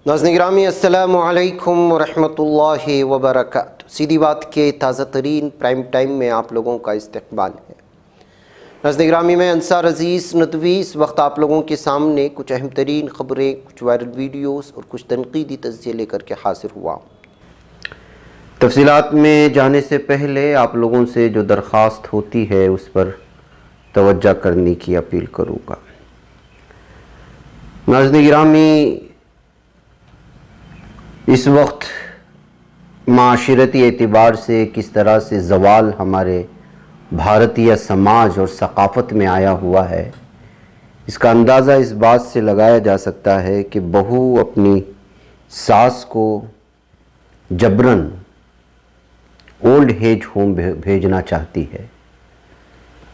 नाज़रीन गिरामी अस्सलामु अलैकुम वरहमतुल्लाहि वबरकातुहू। सीधी बात के ताज़ा तरीन प्राइम टाइम में आप लोगों का इस्तकबाल है। नाज़रीन गिरामी में अंसार अज़ीज़ नदवी इस वक्त आप लोगों के सामने कुछ अहम तरीन ख़बरें, कुछ वायरल वीडियोस और कुछ तनकीदी तज़किये लेकर के हाजिर हुआ। तफसीलात में जाने से पहले आप लोगों से जो दरख्वास्त होती है उस पर तवज्जो करने की अपील करूँगा। नाज़रीन गिरामी, इस वक्त माशरती एतबार से किस तरह से ज़वाल हमारे भारतीय समाज और सकाफ़त में आया हुआ है, इसका अंदाज़ा इस बात से लगाया जा सकता है कि बहू अपनी सास को जबरन ओल्ड एज होम भेजना चाहती है।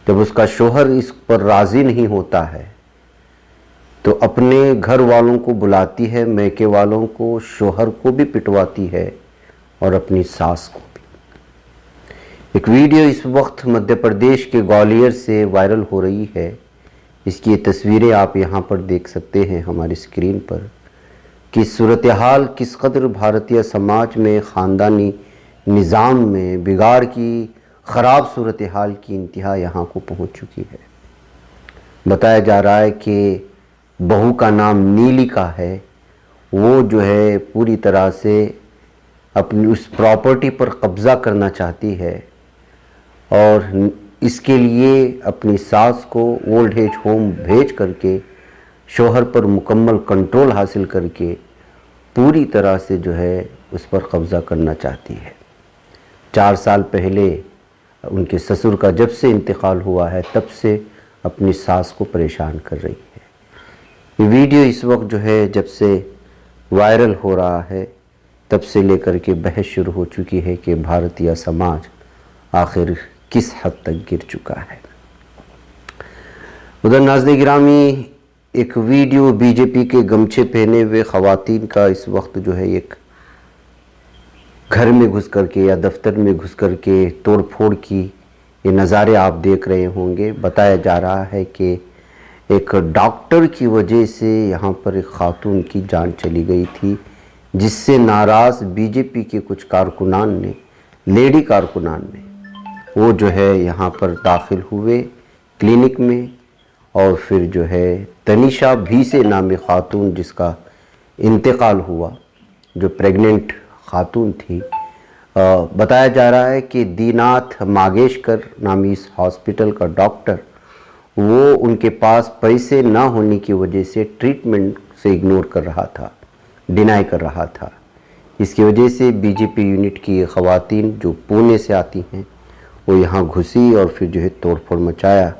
जब उसका शोहर इस पर राज़ी नहीं होता है तो अपने घर वालों को बुलाती है, मैके वालों को, शोहर को भी पिटवाती है और अपनी सास को भी। एक वीडियो इस वक्त मध्य प्रदेश के ग्वालियर से वायरल हो रही है। इसकी ये तस्वीरें आप यहाँ पर देख सकते हैं हमारी स्क्रीन पर कि सूरत हाल किस कदर भारतीय समाज में ख़ानदानी निज़ाम में बिगाड़ की ख़राब सूरत हाल की इंतहा यहाँ को पहुँच चुकी है। बताया जा रहा है कि बहू का नाम नीलिका है, वो जो है पूरी तरह से अपनी उस प्रॉपर्टी पर कब्ज़ा करना चाहती है और इसके लिए अपनी सास को ओल्ड एज होम भेज करके शोहर पर मुकम्मल कंट्रोल हासिल करके पूरी तरह से जो है उस पर कब्ज़ा करना चाहती है। 4 साल पहले उनके ससुर का जब से इंतकाल हुआ है तब से अपनी सास को परेशान कर रही है। ये वीडियो इस वक्त जो है जब से वायरल हो रहा है तब से लेकर के बहस शुरू हो चुकी है कि भारतीय समाज आखिर किस हद तक गिर चुका है। उधर नाज़रीन गिरामी, एक वीडियो बीजेपी के गमछे पहने हुए ख़वातीन का इस वक्त जो है एक घर में घुस करके या दफ्तर में घुस करके तोड़ फोड़ की ये नज़ारे आप देख रहे होंगे। बताया जा रहा है कि एक डॉक्टर की वजह से यहाँ पर एक खातून की जान चली गई थी, जिससे नाराज़ बीजेपी के कुछ कारकुनान ने, लेडी कारकुनान ने, वो जो है यहाँ पर दाखिल हुए क्लिनिक में और फिर जो है तनीषा भीसे नामी खातून जिसका इंतकाल हुआ, जो प्रेग्नेंट खातून थी, बताया जा रहा है कि दीनाथ मागेशकर नामी इस हॉस्पिटल का डॉक्टर वो उनके पास पैसे ना होने की वजह से ट्रीटमेंट से इग्नोर कर रहा था, डिनाई कर रहा था। इसकी वजह से बीजेपी यूनिट की ख़वातीन जो पुणे से आती हैं वो यहाँ घुसी और फिर जो है तोड़ फोड़ मचाया।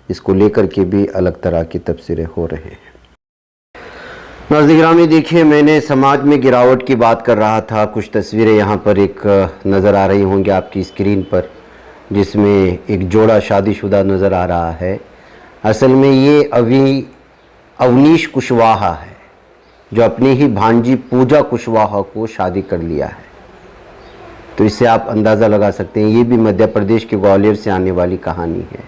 इसको लेकर के भी अलग तरह की तबसरे हो रहे हैं। नाज़रीन गिरामी, देखिए, मैंने समाज में गिरावट की बात कर रहा था। कुछ तस्वीरें यहाँ पर एक नज़र आ रही होंगी आपकी स्क्रीन पर, जिसमें एक जोड़ा शादीशुदा नज़र आ रहा है। असल में ये अवनीश कुशवाहा है जो अपनी ही भांजी पूजा कुशवाहा को शादी कर लिया है। तो इससे आप अंदाज़ा लगा सकते हैं ये भी मध्य प्रदेश के ग्वालियर से आने वाली कहानी है।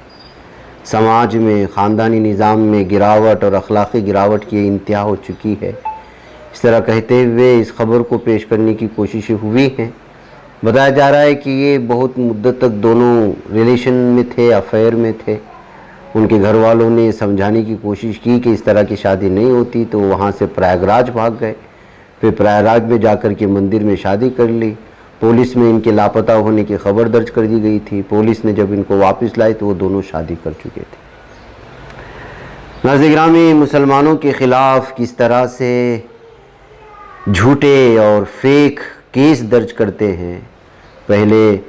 समाज में ख़ानदानी निज़ाम में गिरावट और अखलाक़ी गिरावट की इंतहा हो चुकी है। इस तरह कहते हुए इस खबर को पेश करने की कोशिशें हुई हैं। बताया जा रहा है कि ये बहुत मुद्दत तक दोनों रिलेशन में थे, अफेयर में थे। उनके घर वालों ने समझाने की कोशिश की कि इस तरह की शादी नहीं होती, तो वहाँ से प्रयागराज भाग गए। फिर प्रयागराज में जाकर के मंदिर में शादी कर ली। पुलिस में इनके लापता होने की खबर दर्ज कर दी गई थी। पुलिस ने जब इनको वापस लाई तो वो दोनों शादी कर चुके थे। नाज़रीन गिरामी, मुसलमानों के ख़िलाफ़ किस तरह से झूठे और फेक केस दर्ज करते हैं। पहले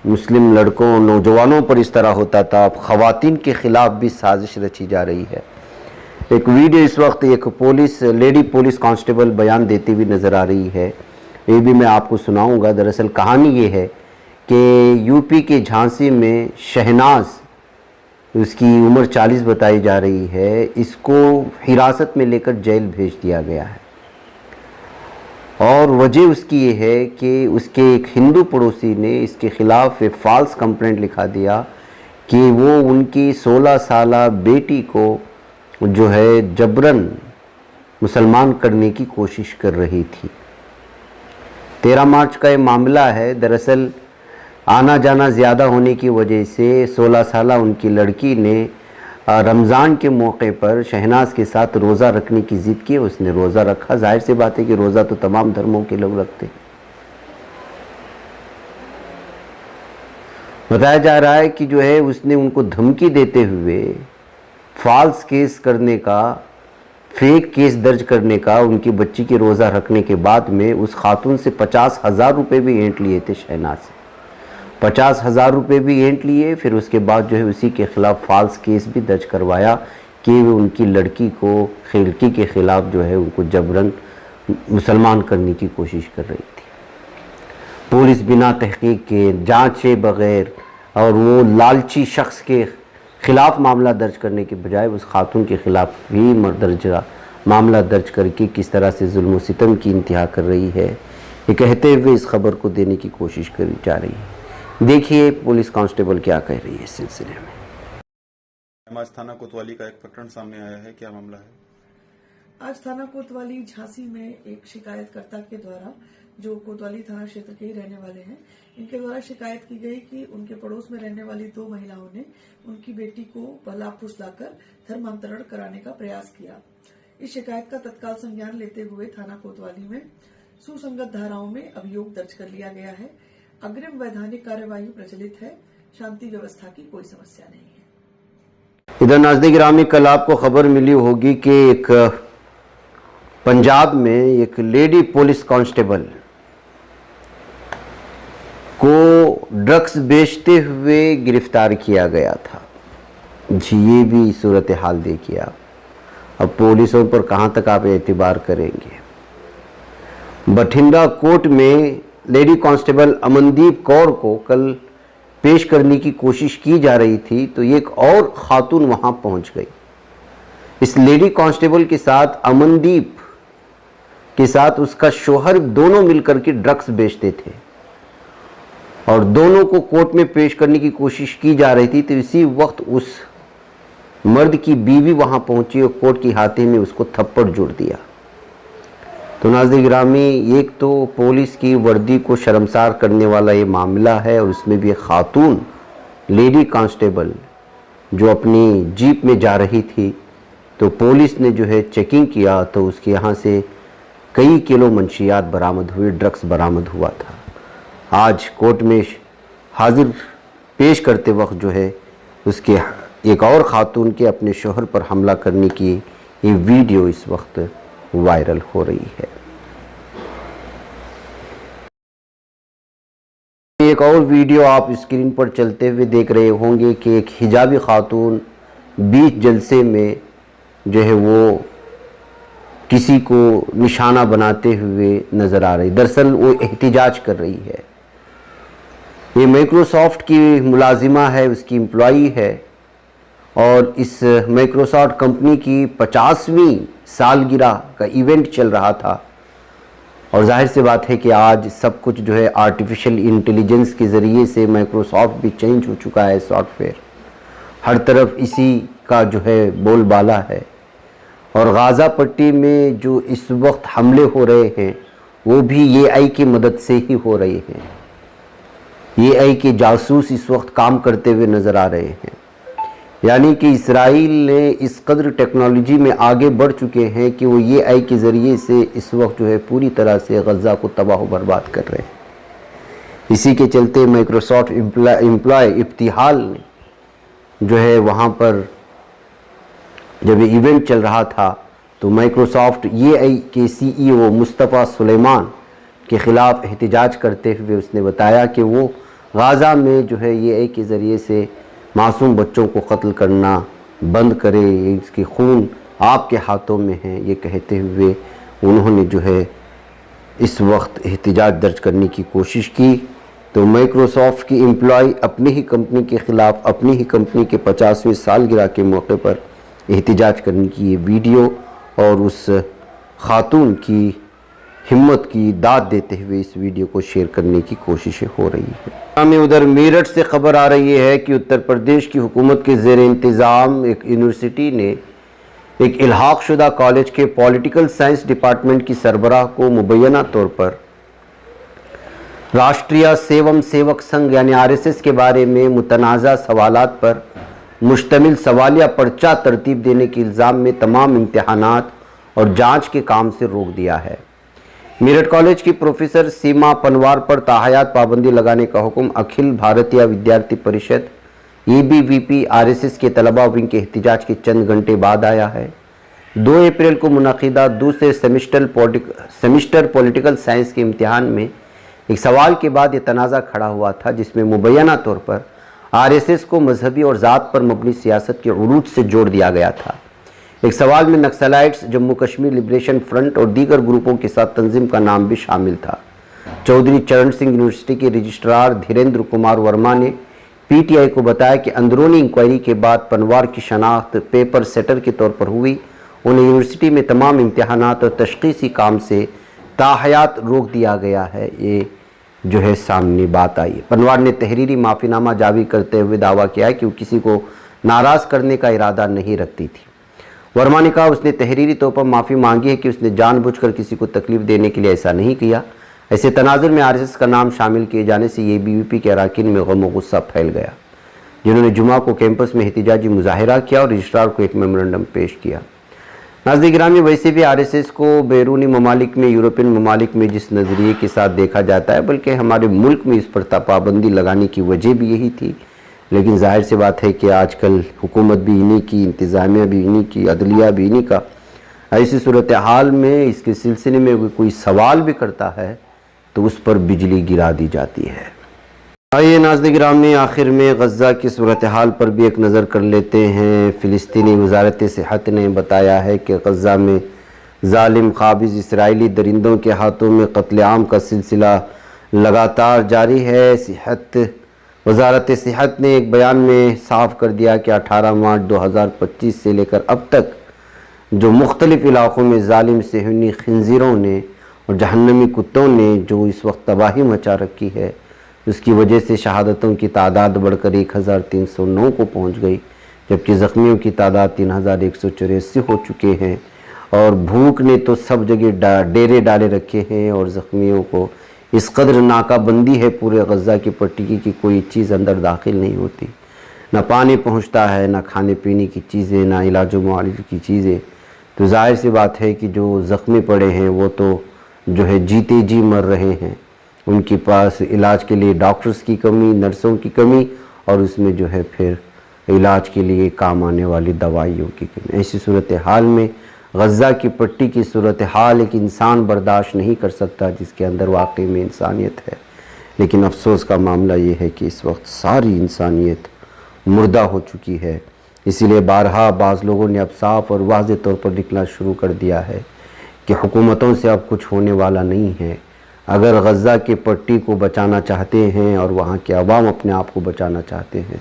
मुस्लिम लड़कों, नौजवानों पर इस तरह होता था, अब ख़वातीन के ख़िलाफ़ भी साजिश रची जा रही है। एक वीडियो इस वक्त एक लेडी पुलिस कांस्टेबल बयान देती हुई नज़र आ रही है। ये भी मैं आपको सुनाऊंगा। दरअसल कहानी ये है कि यूपी के झांसी में शहनाज, उसकी उम्र 40 बताई जा रही है, इसको हिरासत में लेकर जेल भेज दिया गया है। और वजह उसकी ये है कि उसके एक हिंदू पड़ोसी ने इसके ख़िलाफ़ एक फ़ाल्स कंप्लेंट लिखा दिया कि वो उनकी 16 साला बेटी को जो है जबरन मुसलमान करने की कोशिश कर रही थी। 13 मार्च का ये मामला है। दरअसल आना जाना ज़्यादा होने की वजह से 16 साला उनकी लड़की ने रमज़ान के मौके पर शहनाज के साथ रोज़ा रखने की ज़िद की। उसने रोज़ा रखा। जाहिर सी बात है कि रोज़ा तो तमाम धर्मों के लोग रखते हैं। बताया जा रहा है कि जो है उसने उनको धमकी देते हुए फॉल्स केस करने का, फेक केस दर्ज करने का, उनकी बच्ची की रोज़ा रखने के बाद में उस खातून से 50,000 रुपये भी ऐंठ लिए थे। शहनाज से 50,000 रुपये भी ऐंठ लिए। फिर उसके बाद जो है उसी के ख़िलाफ़ फॉल्स केस भी दर्ज करवाया कि वो उनकी लड़की के ख़िलाफ़ जो है उनको जबरन मुसलमान करने की कोशिश कर रही थी। पुलिस बिना तहकीक के, जांचे बग़ैर और वो लालची शख्स के ख़िलाफ़ मामला दर्ज करने के बजाय उस खातून के ख़िलाफ़ भी मामला दर्ज करके किस तरह से जुल्म व सितम की इंतहा कर रही है, ये कहते हुए इस खबर को देने की कोशिश करी जा रही है। देखिए पुलिस कांस्टेबल क्या कह रही है इस सिलसिले में। आज थाना कोतवाली का एक प्रकरण सामने आया है, क्या मामला है? आज थाना कोतवाली झांसी में एक शिकायतकर्ता के द्वारा, जो कोतवाली थाना क्षेत्र के ही रहने वाले हैं, इनके द्वारा शिकायत की गई कि उनके पड़ोस में रहने वाली 2 महिलाओं ने उनकी बेटी को बहला फुसलाकर धर्मांतरण कराने का प्रयास किया। इस शिकायत का तत्काल संज्ञान लेते हुए थाना कोतवाली में सुसंगत धाराओं में अभियोग दर्ज कर लिया गया है। अग्रिम वैधानिक कार्यवाही प्रचलित है। शांति व्यवस्था की कोई समस्या नहीं है। इधर नाज़रीन गिरामी, कल आपको खबर मिली होगी कि एक पंजाब में एक लेडी पुलिस कांस्टेबल को ड्रग्स बेचते हुए गिरफ्तार किया गया था। जी, ये भी सूरत हाल देखिए आप। अब पुलिसों पर कहां तक आप एतबार करेंगे। बठिंडा कोर्ट में लेडी कांस्टेबल अमनदीप कौर को कल पेश करने की कोशिश की जा रही थी, तो एक और खातून वहां पहुंच गई। इस लेडी कांस्टेबल के साथ अमनदीप के साथ उसका शोहर दोनों मिलकर के ड्रग्स बेचते थे और दोनों को कोर्ट में पेश करने की कोशिश की जा रही थी। तो इसी वक्त उस मर्द की बीवी वहां पहुंची और कोर्ट की हाथे में उसको थप्पड़ जुड़ दिया। तो नाज़रीन गिरामी, एक तो पुलिस की वर्दी को शर्मसार करने वाला ये मामला है और उसमें भी एक खातून लेडी कांस्टेबल जो अपनी जीप में जा रही थी, तो पुलिस ने जो है चेकिंग किया तो उसके यहाँ से कई किलो मंशियात बरामद हुए, ड्रग्स बरामद हुआ था। आज कोर्ट में हाजिर पेश करते वक्त जो है उसके एक और खातून के अपने शोहर पर हमला करने की ये वीडियो इस वक्त वायरल हो रही है। एक और वीडियो आप स्क्रीन पर चलते हुए देख रहे होंगे कि एक हिजाबी खातून बीच जलसे में जो है वो किसी को निशाना बनाते हुए नज़र आ रही। दरअसल वो एहतिजाज कर रही है। ये माइक्रोसॉफ्ट की मुलाजिमा है, उसकी एम्प्लॉई है और इस माइक्रोसॉफ्ट कंपनी की 50वीं सालगिरह का इवेंट चल रहा था और जाहिर सी बात है कि आज सब कुछ जो है आर्टिफिशियल इंटेलिजेंस के ज़रिए से माइक्रोसॉफ्ट भी चेंज हो चुका है। सॉफ्टवेयर हर तरफ इसी का जो है बोलबाला है और गाज़ा पट्टी में जो इस वक्त हमले हो रहे हैं वो भी एआई की मदद से ही हो रहे हैं। एआई के जासूस इस वक्त काम करते हुए नज़र आ रहे हैं। यानी कि इसराइल ने इस कदर टेक्नोलॉजी में आगे बढ़ चुके हैं कि वो एआई के ज़रिए से इस वक्त जो है पूरी तरह से गज़ा को तबाह बर्बाद कर रहे हैं। इसी के चलते माइक्रोसॉफ्ट एम्प्लॉय इब्तिहाल ने जो है वहाँ पर जब ये इवेंट चल रहा था तो माइक्रोसॉफ्ट एआई के सीईओ मुस्तफ़ा सुलेमान के ख़िलाफ़ एहतिजाज करते हुए उसने बताया कि वो गाज़ा में जो है एआई के ज़रिए से मासूम बच्चों को कत्ल करना बंद करे, इसकी खून आपके हाथों में है, ये कहते हुए उन्होंने जो है इस वक्त एहतिजाज दर्ज करने की कोशिश की। तो माइक्रोसॉफ्ट की एम्प्लॉय अपनी ही कंपनी के ख़िलाफ़ अपनी ही कंपनी के 50वीं सालगिरह के मौके पर एहतिजाज करने की ये वीडियो और उस खातून की हिम्मत की दाद देते हुए इस वीडियो को शेयर करने की कोशिशें हो रही है। हमें उधर मेरठ से खबर आ रही है कि उत्तर प्रदेश की हुकूमत के ज़ेर इंतज़ाम एक यूनिवर्सिटी ने एक इल्हाक शुदा कॉलेज के पॉलिटिकल साइंस डिपार्टमेंट की सरबराह को मुबैना तौर पर राष्ट्रीय सेवम सेवक संघ यानी आरएसएस के बारे में मुतनाज़ा सवालात पर मुश्तमिल सवालिया पर्चा तरतीब देने के इल्ज़ाम में तमाम इम्तिहानात और जांच के काम से रोक दिया है। मेरठ कॉलेज की प्रोफेसर सीमा पनवार पर ताहयात पाबंदी लगाने का हुक्म अखिल भारतीय विद्यार्थी परिषद ABVP आरएसएस के तलबा विंग के एहतिजाज के चंद घंटे बाद आया है। 2 अप्रैल को मुनक़िदा दूसरे सेमिस्टर पॉलिटिकल साइंस के इम्तिहान में एक सवाल के बाद ये तनाज़ा खड़ा हुआ था, जिसमें मुबैना तौर पर आरएसएस को मजहबी और ज़ात पर मबनी सियासत के उरूज से जोड़ दिया गया था। एक सवाल में Naxalites, Jammu Kashmir liberation front और दीगर ग्रुपों के साथ तंजीम का नाम भी शामिल था। चौधरी चरण सिंह यूनिवर्सिटी के रजिस्ट्रार धीरेन्द्र कुमार वर्मा ने PTI को बताया कि अंदरूनी इंक्वायरी के बाद पनवार की शनाख्त पेपर सेटर के तौर पर हुई। उन्हें यूनिवर्सिटी में तमाम इम्तिहानात और तशख़ीसी काम से ताहयात रोक दिया गया है। ये जो है सामने बात आई है। पनवार ने तहरीरी माफ़ीनामा जारी करते हुए दावा किया है कि वो किसी को नाराज़ करने का इरादा नहीं रखती थी। वर्मा ने कहा उसने तहरीरी तौर पर माफ़ी मांगी है कि उसने जानबूझकर किसी को तकलीफ देने के लिए ऐसा नहीं किया। ऐसे तनाजुर में आरएसएस का नाम शामिल किए जाने से ABVP के अरकान में गम और गुस्सा फैल गया, जिन्होंने जुमा को कैंपस में एहतिजाजी मुजाहिरा किया और रजिस्ट्रार को एक मेमोरेंडम पेश किया। नाज़रीन गिरामी, वैसे भी आरएसएस को बैरूनी ममालिक में, यूरोपियन ममालिक में जिस नज़रिए के साथ देखा जाता है, बल्कि हमारे मुल्क में इस पर पाबंदी लगाने की वजह भी यही थी। लेकिन जाहिर सी बात है कि आजकल हुकूमत भी इन्हीं की, इंतज़ामिया भी इन्हीं की, अदलिया भी इन्हीं का। ऐसी सूरत हाल में इसके सिलसिले में कोई सवाल भी करता है तो उस पर बिजली गिरा दी जाती है। आइए नाज़रीन गिरामी, आखिर में गज़ा की सूरत हाल पर भी एक नज़र कर लेते हैं। फ़िलिस्तीनी वज़ारत सेहत ने बताया है कि गज़ा में ज़ालिम क़ाबिज़ इसराइली दरिंदों के हाथों में क़त्ल-ए-आम का सिलसिला लगातार जारी है। वज़ारत सेहत ने एक बयान में साफ कर दिया कि 18 मार्च 2025 से लेकर अब तक जो मुख्तलिफ़ इलाक़ों में ज़ालिम सेहूनी खिंजीरों ने और जहन्नमी कुत्तों ने जो इस वक्त तबाही मचा रखी है, उसकी वजह से शहादतों की तादाद बढ़कर 1309 को पहुंच गई, जबकि ज़ख्मियों की तादाद 3184 हो चुके हैं। और भूख ने तो सब जगह डेरे डाले रखे हैं और ज़ख्मियों को इस कदर नाकाबंदी है पूरे गज़ा की पट्टी की कि कोई चीज़ अंदर दाखिल नहीं होती, ना पानी पहुंचता है, ना खाने पीने की चीज़ें, ना इलाज मुआलजे की चीज़ें। तो जाहिर सी बात है कि जो ज़ख्मी पड़े हैं वो तो जो है जीते जी मर रहे हैं। उनके पास इलाज के लिए डॉक्टर्स की कमी, नर्सों की कमी और उसमें जो है फिर इलाज के लिए काम आने वाली दवाइयों की कमी। ऐसी सूरत हाल में गज़ा की पट्टी की सूरत हाल एक इंसान बर्दाश्त नहीं कर सकता जिसके अंदर वाकई में इंसानियत है। लेकिन अफसोस का मामला ये है कि इस वक्त सारी इंसानियत मुर्दा हो चुकी है। इसीलिए बारहा बाज़ लोगों ने अब साफ़ और वाज़ेह तौर पर निकलना शुरू कर दिया है कि हुकूमतों से अब कुछ होने वाला नहीं है। अगर गज़ा की पट्टी को बचाना चाहते हैं और वहाँ के अवाम अपने आप को बचाना चाहते हैं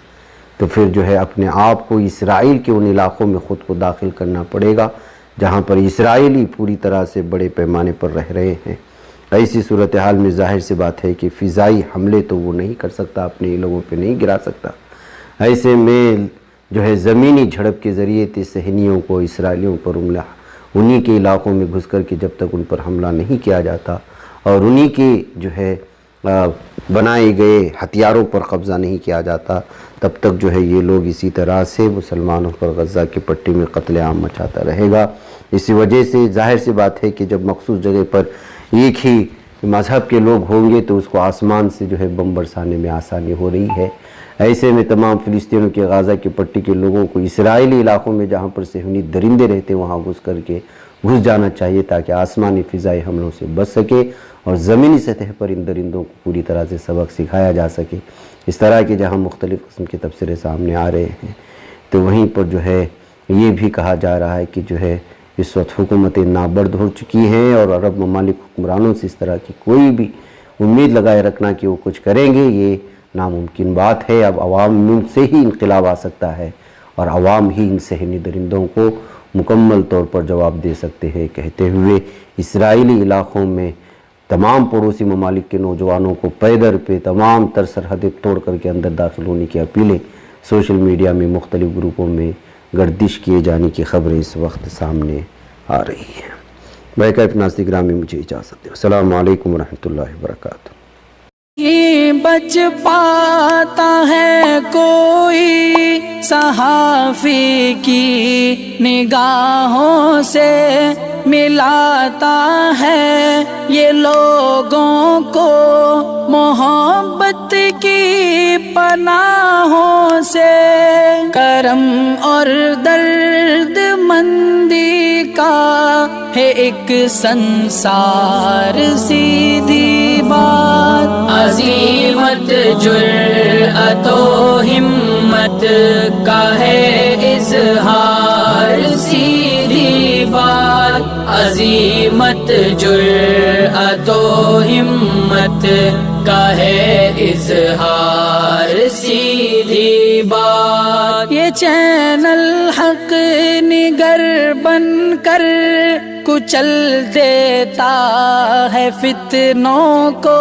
तो फिर जो है अपने आप को इसराइल के उन इलाक़ों में ख़ुद को दाखिल करना पड़ेगा जहाँ पर इसराइली पूरी तरह से बड़े पैमाने पर रह रहे हैं। ऐसी सूरत हाल में ज़ाहिर सी बात है कि फ़िज़ाई हमले तो वो नहीं कर सकता, अपने लोगों पे नहीं गिरा सकता। ऐसे में जो है ज़मीनी झड़प के ज़रिए सहनियों को, इसराइलियों पर उन्हीं के इलाक़ों में घुस कर के जब तक उन पर हमला नहीं किया जाता और उन्हीं के जो है बनाए गए हथियारों पर कब्ज़ा नहीं किया जाता, तब तक जो है ये लोग इसी तरह से मुसलमानों पर गज़ा की पट्टी में क़त्ल-ए-आम मचाता रहेगा। इसी वजह से जाहिर सी बात है कि जब मखसूस जगह पर एक ही मज़हब के लोग होंगे तो उसको आसमान से जो है बम बरसाने में आसानी हो रही है। ऐसे में तमाम फ़िलिस्तीनियों के गज़ा की पट्टी के लोगों को इसराइली इलाक़ों में जहाँ पर सेहूनी दरिंदे रहते हैं वहाँ घुस जाना चाहिए ताकि आसमानी फ़िज़ाई हमलों से बच सके और ज़मीनी सतह पर इन दरिंदों को पूरी तरह से सबक सिखाया जा सके। इस तरह के जहाँ मुख्तलिफ़ किस्म के तबसरे सामने आ रहे हैं तो वहीं पर जो है ये भी कहा जा रहा है कि जो है इस वक्त हुकूमतें नाबर्द हो चुकी हैं और अरब ममालिक हुक्मरानों से इस तरह की कोई भी उम्मीद लगाए रखना कि वो कुछ करेंगे ये नामुमकिन बात है। अब अवाम से ही इनकलाब आ सकता है और अवाम ही इन सहनी दरिंदों को मुकम्मल तौर पर जवाब दे सकते हैं। कहते हुए इसराइली इलाक़ों में तमाम पड़ोसी ममालिक के नौजवानों को पैदर पे तमाम तर सरहदें तोड़ करके अंदर दाखिल होने की अपीलें सोशल मीडिया में मुख्तलिफ़ ग्रुपों में गर्दिश किए जाने की खबरें इस वक्त सामने आ रही हैं। बैकअप नाज़रीन ग्रामी, मुझे इजाज़त दें। अस्सलामु अलैकुम रहमतुल्लाहि व बरकातुहू। बच पाता है कोई सहाफ़ी की निगाहों से, मिलाता है ये लोगों को मोहब्बत की पनाहों से। करम और दर्द मंदी का है एक संसार सीधी बात। अज़ीमत जुर्अतो हिम्मत का है इज़हार सीधी बात। अज़ीमत जुर्अतो हिम्मत का है इज़हार सीधी बात। ये चैनल हक निगर बनकर कुचल देता है फितनों को।